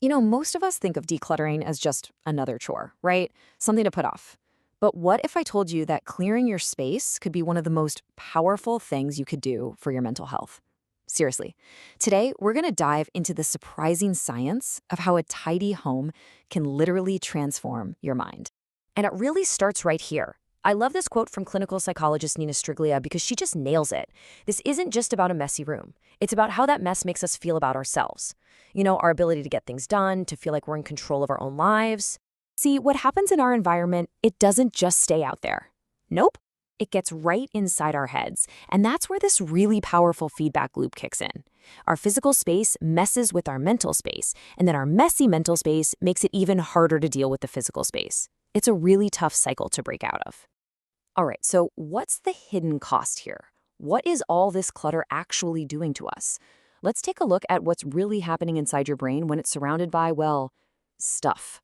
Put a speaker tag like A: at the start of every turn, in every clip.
A: Most of us think of decluttering as just another chore, right? Something to put off. But what if I told you that clearing your space could be one of the most powerful things you could do for your mental health? Seriously. Today, we're going to dive into the surprising science of how a tidy home can literally transform your mind. And it really starts right here. I love this quote from clinical psychologist Nina Striglia because she just nails it. This isn't just about a messy room. It's about how that mess makes us feel about ourselves. Our ability to get things done, to feel like we're in control of our own lives. See, what happens in our environment, it doesn't just stay out there. Nope. It gets right inside our heads. And that's where this really powerful feedback loop kicks in. Our physical space messes with our mental space, and then our messy mental space makes it even harder to deal with the physical space. It's a really tough cycle to break out of. All right, so what's the hidden cost here? What is all this clutter actually doing to us? Let's take a look at what's really happening inside your brain when it's surrounded by, well, stuff.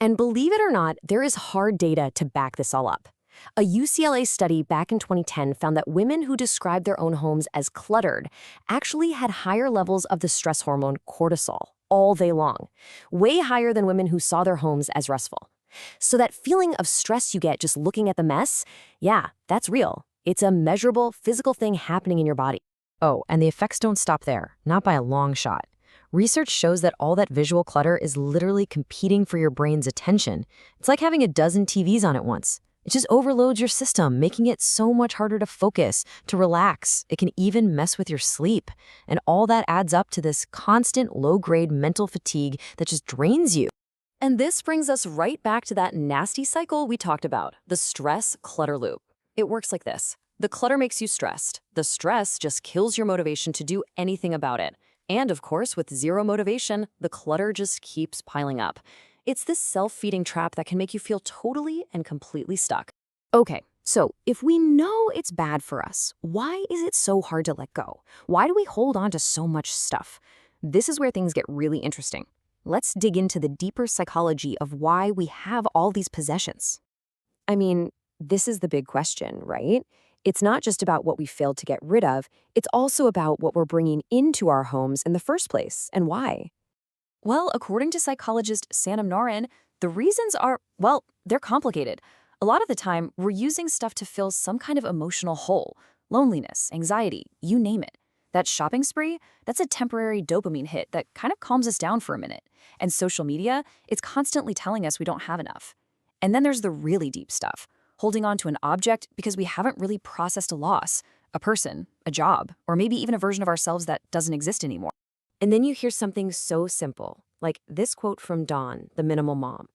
A: And believe it or not, there is hard data to back this all up. A UCLA study back in 2010 found that women who described their own homes as cluttered actually had higher levels of the stress hormone cortisol all day long, way higher than women who saw their homes as restful. So that feeling of stress you get just looking at the mess, yeah, that's real. It's a measurable physical thing happening in your body. Oh, and the effects don't stop there, not by a long shot. Research shows that all that visual clutter is literally competing for your brain's attention. It's like having a dozen TVs on at once. It just overloads your system, making it so much harder to focus, to relax. It can even mess with your sleep. And all that adds up to this constant low-grade mental fatigue that just drains you. And this brings us right back to that nasty cycle we talked about, the stress clutter loop. It works like this. The clutter makes you stressed. The stress just kills your motivation to do anything about it. And of course, with zero motivation, the clutter just keeps piling up. It's this self-feeding trap that can make you feel totally and completely stuck. Okay, so if we know it's bad for us, why is it so hard to let go? Why do we hold on to so much stuff? This is where things get really interesting. Let's dig into the deeper psychology of why we have all these possessions. I mean, this is the big question, right? It's not just about what we failed to get rid of, it's also about what we're bringing into our homes in the first place, and why. Well, according to psychologist Sanam Naran, the reasons are, well, they're complicated. A lot of the time, we're using stuff to fill some kind of emotional hole, loneliness, anxiety, you name it. That shopping spree, that's a temporary dopamine hit that kind of calms us down for a minute. And social media, it's constantly telling us we don't have enough. And then there's the really deep stuff, holding on to an object because we haven't really processed a loss, a person, a job, or maybe even a version of ourselves that doesn't exist anymore. And then you hear something so simple, like this quote from Dawn, the minimal mom.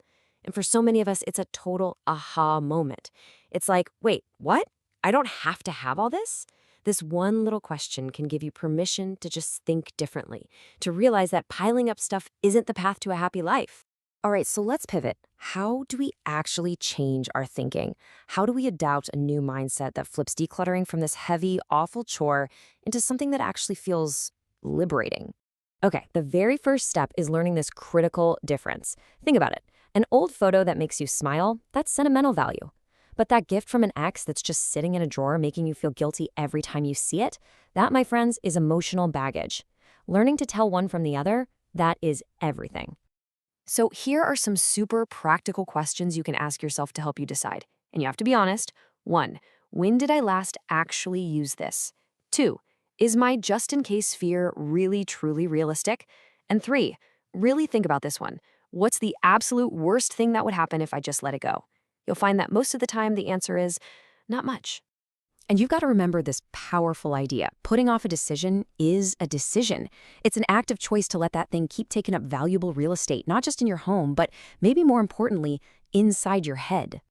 A: And for so many of us, it's a total aha moment. It's like, wait, what? I don't have to have all this? This one little question can give you permission to just think differently, to realize that piling up stuff isn't the path to a happy life. All right, so let's pivot. How do we actually change our thinking? How do we adopt a new mindset that flips decluttering from this heavy, awful chore into something that actually feels liberating? Okay, the very first step is learning this critical difference. Think about it. An old photo that makes you smile, that's sentimental value. But that gift from an ex that's just sitting in a drawer making you feel guilty every time you see it, that, my friends, is emotional baggage. Learning to tell one from the other, that is everything. So here are some super practical questions you can ask yourself to help you decide. And you have to be honest. 1, when did I last actually use this? 2, is my just-in-case fear really, truly realistic? And 3, really think about this one. What's the absolute worst thing that would happen if I just let it go? You'll find that most of the time the answer is not much. And you've got to remember this powerful idea. Putting off a decision is a decision. It's an active choice to let that thing keep taking up valuable real estate, not just in your home, but maybe more importantly, inside your head.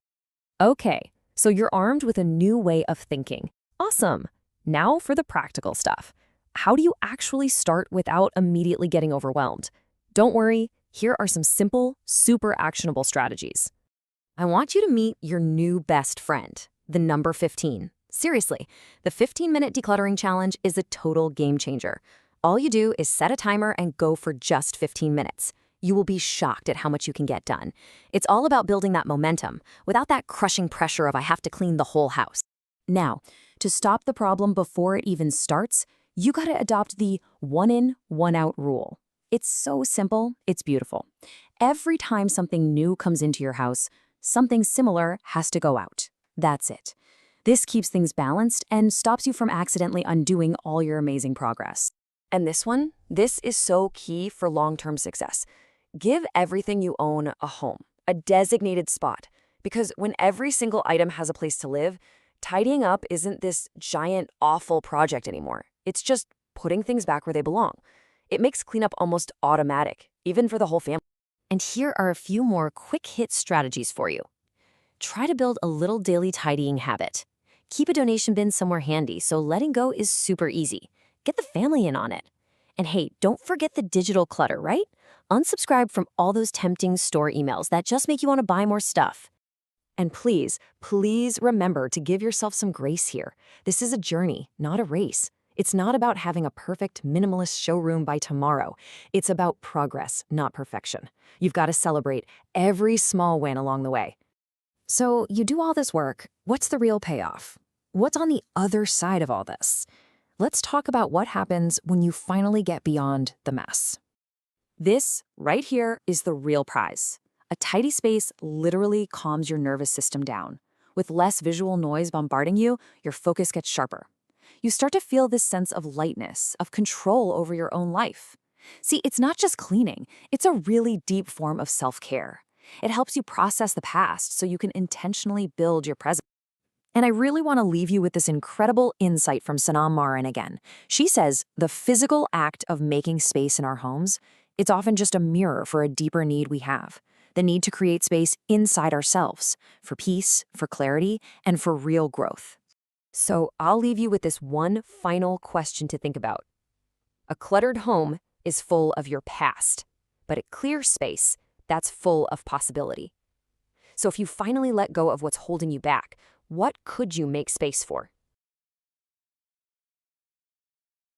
A: Okay, so you're armed with a new way of thinking. Awesome. Now for the practical stuff. How do you actually start without immediately getting overwhelmed? Don't worry, here are some simple, super actionable strategies. I want you to meet your new best friend, the number 15. Seriously, the 15-minute decluttering challenge is a total game changer. All you do is set a timer and go for just 15 minutes. You will be shocked at how much you can get done. It's all about building that momentum, without that crushing pressure of I have to clean the whole house. Now, to stop the problem before it even starts, you gotta adopt the one in, one out rule. It's so simple, it's beautiful. Every time something new comes into your house, something similar has to go out. That's it. This keeps things balanced and stops you from accidentally undoing all your amazing progress. And this is so key for long-term success. Give everything you own a home, a designated spot. Because when every single item has a place to live, tidying up isn't this giant, awful project anymore. It's just putting things back where they belong. It makes cleanup almost automatic, even for the whole family. And here are a few more quick-hit strategies for you. Try to build a little daily tidying habit. Keep a donation bin somewhere handy so letting go is super easy. Get the family in on it. And hey, don't forget the digital clutter, right? Unsubscribe from all those tempting store emails that just make you want to buy more stuff. And please remember to give yourself some grace here. This is a journey, not a race. It's not about having a perfect minimalist showroom by tomorrow. It's about progress, not perfection. You've got to celebrate every small win along the way. So you do all this work. What's the real payoff? What's on the other side of all this? Let's talk about what happens when you finally get beyond the mess. This right here is the real prize. A tidy space literally calms your nervous system down. With less visual noise bombarding you, your focus gets sharper. You start to feel this sense of lightness, of control over your own life. See, it's not just cleaning, it's a really deep form of self-care. It helps you process the past so you can intentionally build your present. And I really want to leave you with this incredible insight from Sanam Marin again. She says, the physical act of making space in our homes, it's often just a mirror for a deeper need we have. The need to create space inside ourselves, for peace, for clarity, and for real growth. So I'll leave you with this one final question to think about. A cluttered home is full of your past, but a clear space, that's full of possibility. So if you finally let go of what's holding you back, what could you make space for?